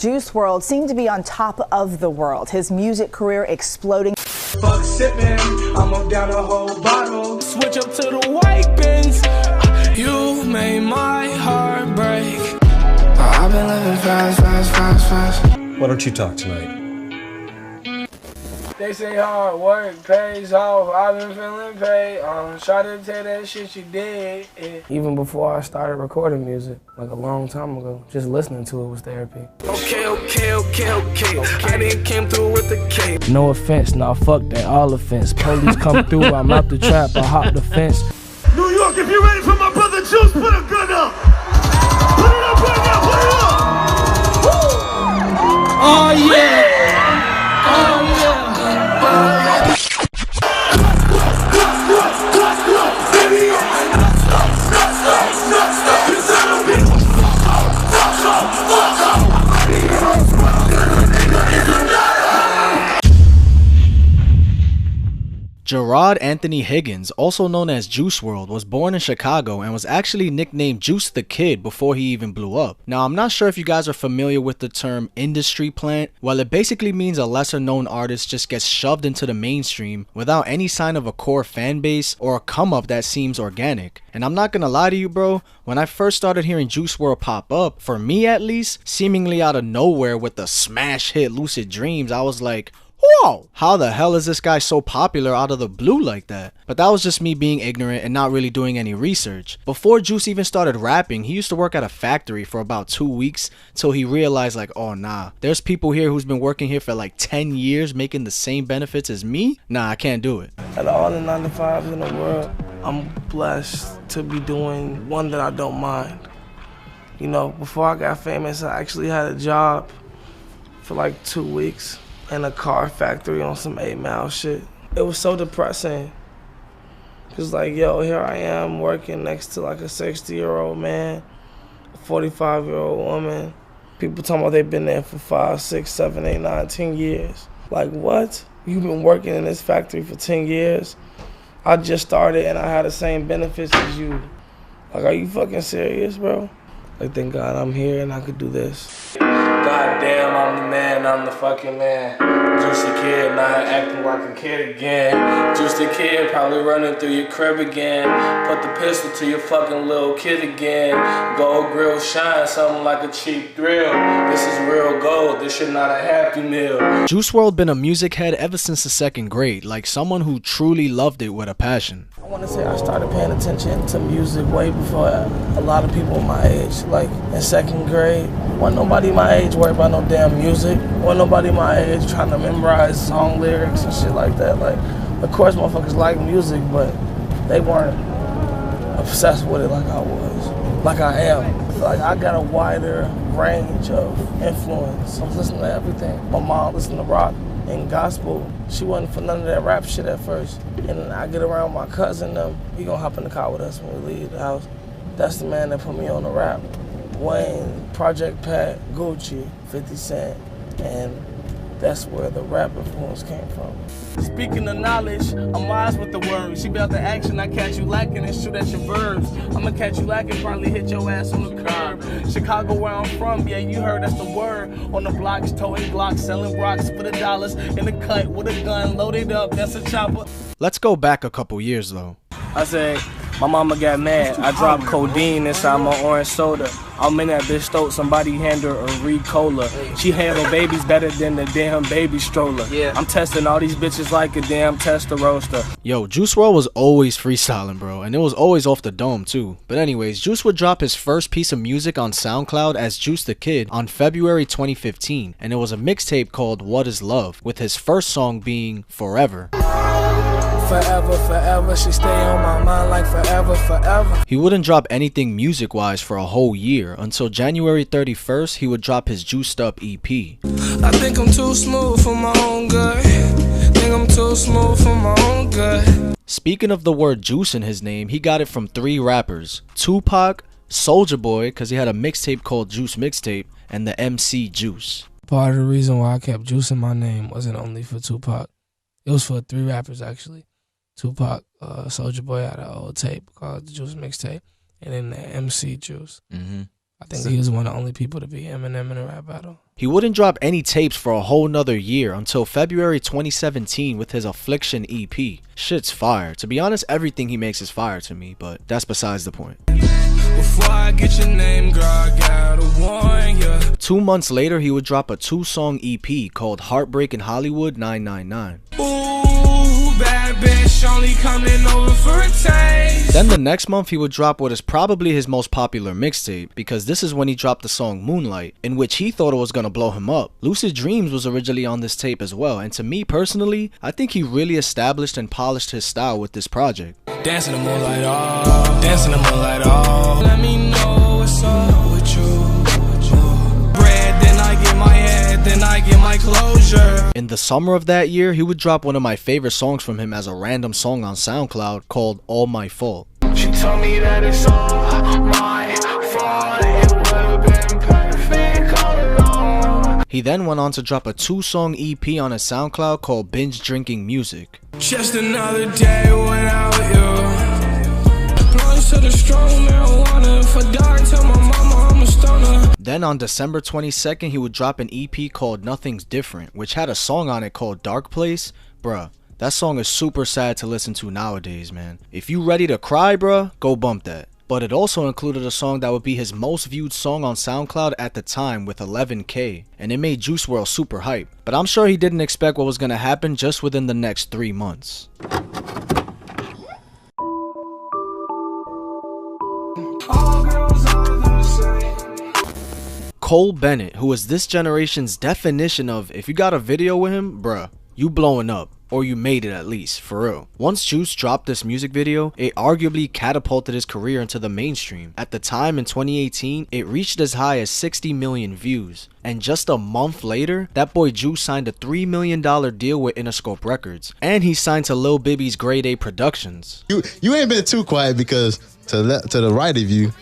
Juice WRLD seemed to be on top of the world, his music career exploding. Fuck sipping, I'm up down a whole bottle. Switch up to the white bins. You made my heart break. I've been living fast. Why don't you talk tonight? They say hard work pays off. I've been feeling paid. Try to tell that shit you did. Even before I started recording music, like a long time ago, just listening to it was therapy. Okay. I didn't came through with the K. No offense, nah, fuck that, all offense. Police come through, I'm out the trap, I hop the fence. New York, if you're ready for my brother Juice, put a gun up. Put it up right now, put it up. Woo! Oh yeah. Gerard Anthony Higgins, also known as Juice WRLD, was born in Chicago and was actually nicknamed Juice the Kid before he even blew up. Now, I'm not sure if you guys are familiar with the term industry plant. Well, it basically means a lesser known artist just gets shoved into the mainstream without any sign of a core fan base or a come up that seems organic. And I'm not gonna lie to you, bro, when I first started hearing Juice WRLD pop up, for me at least, seemingly out of nowhere with the smash hit Lucid Dreams, I was like, whoa, how the hell is this guy so popular out of the blue like that? But that was just me being ignorant and not really doing any research. Before Juice even started rapping, he used to work at a factory for about 2 weeks till he realized like, oh nah, there's people here who's been working here for like 10 years making the same benefits as me? Nah, I can't do it. Out of all the 9-to-5s in the world, I'm blessed to be doing one that I don't mind. You know, before I got famous, I actually had a job for like 2 weeks in a car factory on some 8-mile shit. It was so depressing. Cause like, yo, here I am working next to like a 60-year-old man, a 45-year-old woman. People talking about they've been there for 5, 6, 7, 8, 9, 10 years. Like, what? You've been working in this factory for 10 years? I just started and I had the same benefits as you. Like, are you fucking serious, bro? Like, thank God I'm here and I could do this. Goddamn, I'm the man, I'm the fucking man. Juice the Kid, not acting like a kid again. Juice the Kid, probably running through your crib again. Put the pistol to your fucking little kid again. Gold grill shine, something like a cheap thrill. This is real gold, this shit not a Happy Meal. Juice WRLD been a music head ever since the 2nd grade, like someone who truly loved it with a passion. I want to say I started paying attention to music way before a lot of people my age. Like in 2nd grade, wasn't nobody my age worried about no damn music. Wasn't nobody my age trying to memorize song lyrics and shit like that. Like, of course motherfuckers like music, but they weren't obsessed with it like I was, like I am. Like I got a wider range of influence. I'm listening to everything. My mom listened to rock and gospel. She wasn't for none of that rap shit at first. And I get around my cousin, he gonna hop in the car with us when we leave the house. That's the man that put me on the rap. Wayne, Project Pat, Gucci, 50 Cent, and that's where the rap influence came from. Speaking of knowledge, I'm wise with the words. She about the action, I catch you lacking and shoot at your verbs. I'ma catch you lacking, probably hit your ass on the curb. Chicago where I'm from, yeah, you heard that's the word. On the blocks, towing blocks, selling rocks for the dollars. In the cut with a gun, loaded up, that's a chopper. Let's go back a couple years though. I said, my mama got mad. I dropped codeine inside my orange soda. I'm in that bitch stoked, somebody hand her a Ricola. She handle babies better than the damn baby stroller. Yeah. I'm testing all these bitches like a damn tester roaster. Yo, Juice WRLD was always freestyling, bro, and it was always off the dome too. But anyways, Juice would drop his first piece of music on SoundCloud as Juice the Kid on February 2015, and it was a mixtape called What Is Love, with his first song being Forever. Forever, forever, she stay on my mind like forever, forever. He wouldn't drop anything music-wise for a whole year until January 31st, he would drop his Juiced Up EP. I think I'm too smooth for my own good. Think I'm too smooth for my own good. Speaking of the word juice in his name, he got it from 3 rappers: Tupac, Soulja Boy, because he had a mixtape called Juice Mixtape, and the MC Juice. Part of the reason why I kept Juice in my name wasn't only for Tupac. It was for 3 rappers actually. Tupac, Soulja Boy had an old tape called the Juice Mixtape, and then the MC Juice. I think he was one of the only people to beat Eminem in a rap battle. He wouldn't drop any tapes for a whole nother year until February 2017 with his Affliction EP. Shit's fire. To be honest, everything he makes is fire to me, but that's besides the point. Before I get your name, girl, I gotta warn ya. 2 months later, he would drop a 2-song EP called Heartbreak in Hollywood 999. Ooh, bad bitch only coming over for a taste. Then the next month, he would drop what is probably his most popular mixtape, because this is when he dropped the song Moonlight, in which he thought it was gonna blow him up. Lucid Dreams was originally on this tape as well, and to me personally, I think he really established and polished his style with this project. Dancing the moonlight, oh, dancing the moonlight, oh. Let me know what's up with you. Bread, then I get my head, then I get my closure. In the summer of that year, he would drop one of my favorite songs from him as a random song on SoundCloud called All My Fault. She told me that it's all my fault. It would've been perfect all along. He then went on to drop a 2-song EP on his SoundCloud called Binge Drinking Music. Just another day without you. Plunge to the strong marijuana. If I die, tell my mama I'm a stoner. Then on December 22nd, he would drop an EP called Nothing's Different, which had a song on it called Dark Place. Bruh, that song is super sad to listen to nowadays, man. If you ready to cry, bruh, go bump that. But it also included a song that would be his most viewed song on SoundCloud at the time with 11K, and it made Juice WRLD super hype. But I'm sure he didn't expect what was gonna happen just within the next 3 months. Cole Bennett, who is this generation's definition of, if you got a video with him, bruh, you blowing up. Or you made it at least, for real. Once Juice dropped this music video, it arguably catapulted his career into the mainstream. At the time in 2018, it reached as high as 60 million views. And just a month later, that boy Juice signed a $3 million deal with Interscope Records. And he signed to Lil Bibby's Grade A Productions. You ain't been too quiet because to the right of you,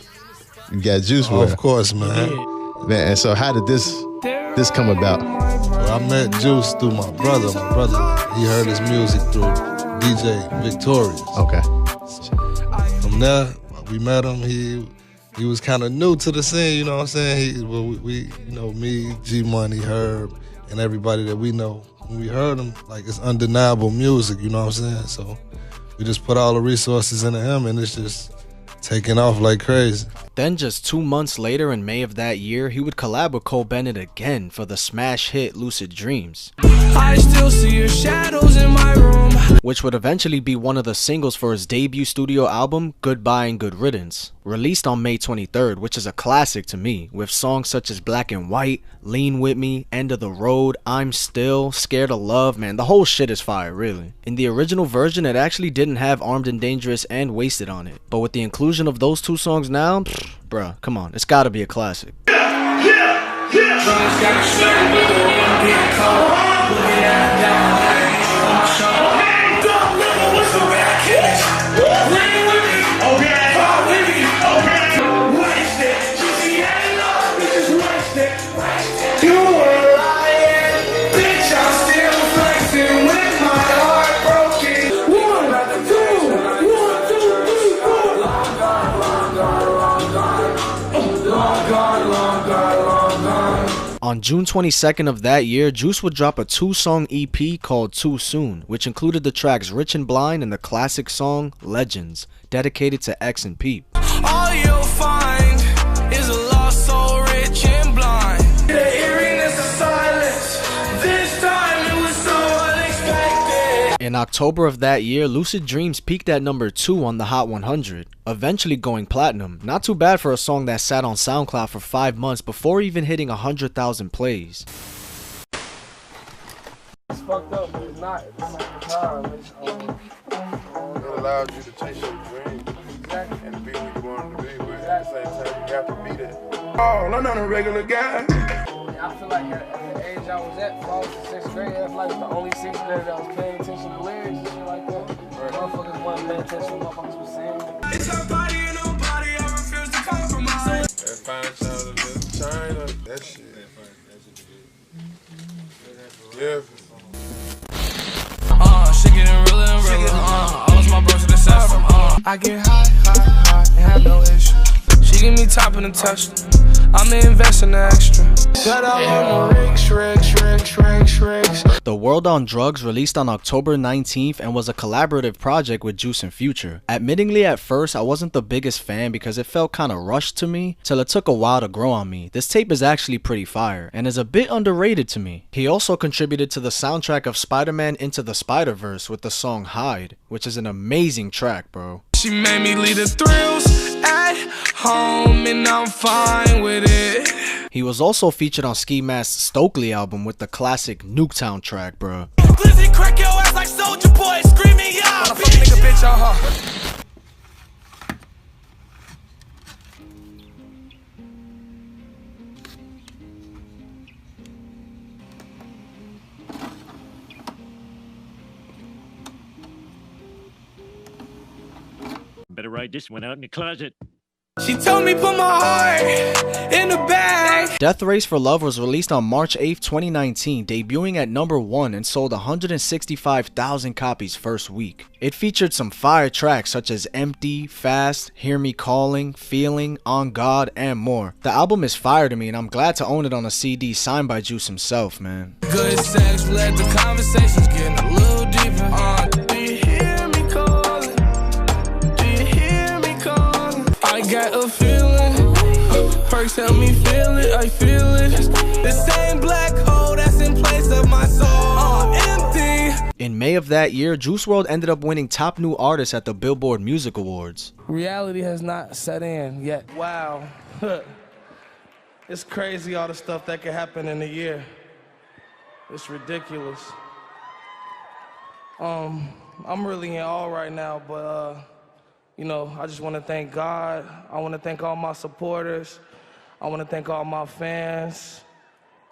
you got Juice WRLD. Of course, man. Man, and so how did this come about? Well, I met Juice through my brother. My brother, he heard his music through DJ Victorious. Okay. From there, we met him. He was kind of new to the scene, you know what I'm saying? We you know, me, G Money, Herb, and everybody that we know. When we heard him, like, it's undeniable music, you know what I'm saying? So we just put all the resources into him, and it's just taking off like crazy. Then just 2 months later in May of that year, he would collab with Cole Bennett again for the smash hit Lucid Dreams. I still see your shadows in my room. Which would eventually be one of the singles for his debut studio album, Goodbye and Good Riddance, released on May 23rd, which is a classic to me, with songs such as Black and White, Lean With Me, End of the Road, I'm Still, Scared of Love. Man, the whole shit is fire, really. In the original version, it actually didn't have Armed and Dangerous and Wasted on it, but with the inclusion of those 2 songs now, bruh, come on, it's gotta be a classic. On June 22nd of that year, Juice would drop a 2-song EP called Too Soon, which included the tracks Rich and Blind and the classic song Legends, dedicated to X and Peep. All you'll find is a lost soul, rich and blind. The eeriness of silence. This time it was so unexpected. In October of that year, Lucid Dreams peaked at number 2 on the Hot 100, eventually going platinum. Not too bad for a song that sat on SoundCloud for 5 months before even hitting 100,000 plays. It's fucked up, but it's not. It's not the time. It allows you to chase your dream and be who you want to be, but at the same time, you have to be that. Oh, I'm not a regular guy. I feel like at the age I was at, I was in 6th grade, I feel like the only 6th grader that was paying attention to lyrics and shit like that. Motherfuckers wasn't paying attention to what motherfuckers was saying. It's her body and her body, I refuse to compromise. That fine child of this China, that shit. Yeah. She getting realer and realer, all of my bros to the south. I get high, and have no issue. She give me top in the Tesla. I'ma invest in the extra. But I'm on the Ricks. The World on Drugs released on October 19th and was a collaborative project with Juice and Future. Admittingly, at first, I wasn't the biggest fan because it felt kinda rushed to me, till it took a while to grow on me. This tape is actually pretty fire, and is a bit underrated to me. He also contributed to the soundtrack of Spider-Man Into the Spider-Verse with the song Hide, which is an amazing track, bro. She made me leave the thrills at home, and I'm fine with it. He was also featured on Ski Mask's Stokely album with the classic Nuketown track, bro. Glizzy crack your ass like Soulja Boy, screaming, yeah, bitch. Bitch, Better write this one out in the closet. She told me put my heart in the bag. Death Race for Love was released on March 8th, 2019, debuting at number 1 and sold 165,000 copies first week. It featured some fire tracks such as Empty, Fast, Hear Me Calling, Feeling, On God, and more. The album is fire to me, and I'm glad to own it on a CD signed by Juice himself, man. Good sex led the conversations getting a little deeper. Do you hear me calling? Do you hear me calling? I got a feeling, perks help me feel it, I feel it. The same black hole that's in place of my soul, empty. In May of that year, Juice WRLD ended up winning Top New Artist at the Billboard Music Awards. Reality has not set in yet. Wow. It's crazy all the stuff that could happen in a year. It's ridiculous. I'm really in awe right now, but you know, I just want to thank God. I want to thank all my supporters. I want to thank all my fans.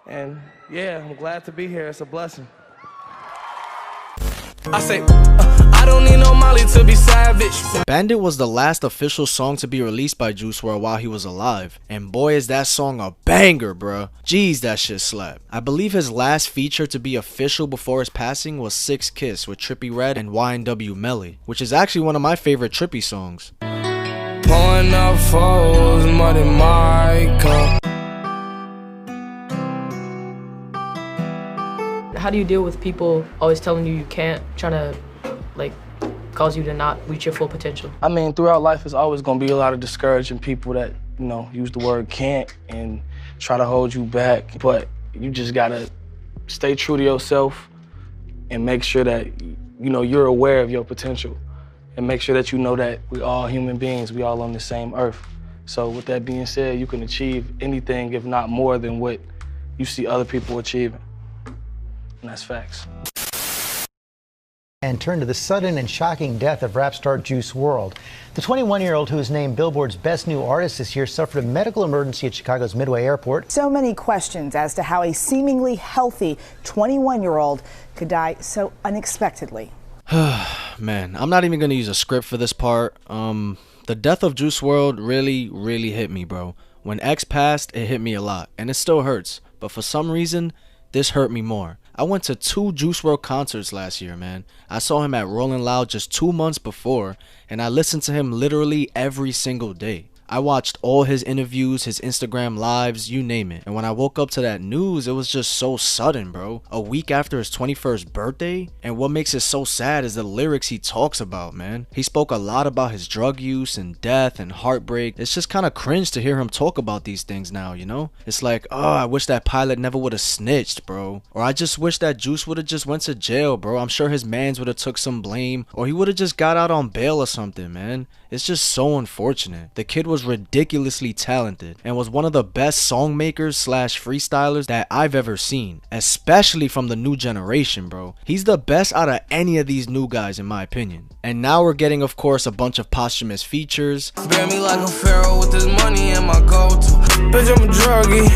And yeah, I'm glad to be here. It's a blessing. I say, I don't need no Molly to be savage. Bandit was the last official song to be released by Juice WRLD while he was alive. And boy is that song a banger, bruh. Jeez, that shit slap. I believe his last feature to be official before his passing was Six Kiss with Trippie Redd and YNW Melly, which is actually one of my favorite Trippie songs. Pouring up foes, muddy my cup. How do you deal with people always telling you can't, trying to like cause you to not reach your full potential? I mean, throughout life, there's always going to be a lot of discouraging people that, you know, use the word can't and try to hold you back. But you just got to stay true to yourself and make sure that, you know, you're aware of your potential. And make sure that you know that we're all human beings. We all on the same earth. So with that being said, you can achieve anything, if not more than what you see other people achieving. And that's facts. And turn to the sudden and shocking death of rap star Juice WRLD. The 21-year-old who was named Billboard's Best New Artist this year suffered a medical emergency at Chicago's Midway Airport. So many questions as to how a seemingly healthy 21-year-old could die so unexpectedly. Man, I'm not even gonna use a script for this part. The death of Juice WRLD really hit me, bro. When X passed, it hit me a lot, and it still hurts. But for some reason, this hurt me more. I went to 2 Juice WRLD concerts last year, man. I saw him at Rolling Loud just 2 months before, and I listened to him literally every single day. I watched all his interviews, his Instagram lives, you name it. And when I woke up to that news, it was just so sudden, bro. A week after his 21st birthday. And what makes it so sad is the lyrics he talks about, man. He spoke a lot about his drug use and death and heartbreak. It's just kind of cringe to hear him talk about these things now, you know? It's like, oh, I wish that pilot never would have snitched, bro. Or I just wish that Juice would have just went to jail, bro. I'm sure his mans would have took some blame. Or he would have just got out on bail or something, man. It's just so unfortunate. The kid was ridiculously talented and was one of the best song makers slash freestylers that I've ever seen, especially from the new generation, bro. He's the best out of any of these new guys in my opinion. And now we're getting, of course, a bunch of posthumous features. Bear me like a pharaoh with this money and my go-to. Bitch, I'm a druggie.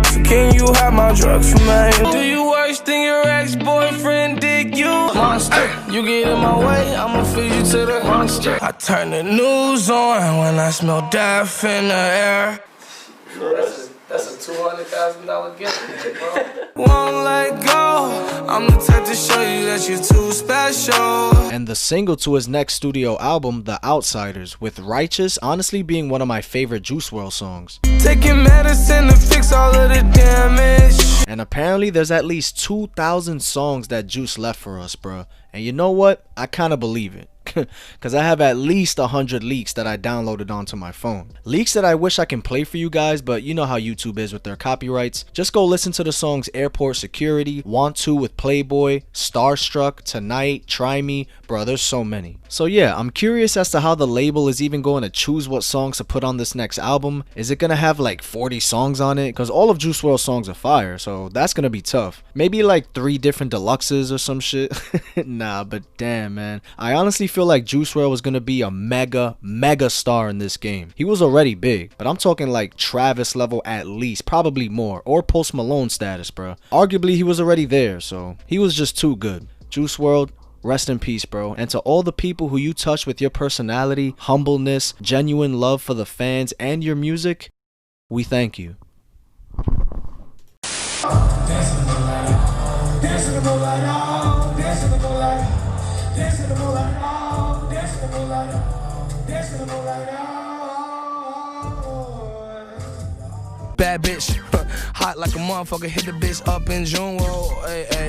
So can you have my drugs for me? Do you worse than your ex-boyfriend did you? Monster. You get in my way, I'ma feed you to the monster. I turn the news on when I smell death in the air. That's a $200,000 gift, bro. Won't let go. I'm the type to show you that you're too special. And the single to his next studio album, The Outsiders, with Righteous honestly being one of my favorite Juice WRLD songs. Taking medicine to fix all of the damage. And apparently there's at least 2,000 songs that Juice left for us, bro. And you know what? I kind of believe it. Because I have at least 100 leaks that I downloaded onto my phone. Leaks that I wish I can play for you guys, but you know how YouTube is with their copyrights. Just go listen to the songs Airport Security, Want To with Playboy, Starstruck, Tonight, Try Me. Bro, there's so many. So yeah, I'm curious as to how the label is even going to choose what songs to put on this next album. Is it going to have like 40 songs on it? Because all of Juice WRLD's songs are fire, so that's going to be tough. Maybe like 3 different deluxes or some shit. Nah, but damn, man. I honestly feel like Juice WRLD was going to be a mega star in this game. He was already big, but I'm talking like Travis level at least, probably more, or Post Malone status, bro. Arguably, he was already there, so he was just too good. Juice WRLD, rest in peace, bro. And to all the people who you touched with your personality, humbleness, genuine love for the fans, and your music, we thank you. Bad bitch, hot like a motherfucker, hit the bitch up in June. Whoa, hey, hey.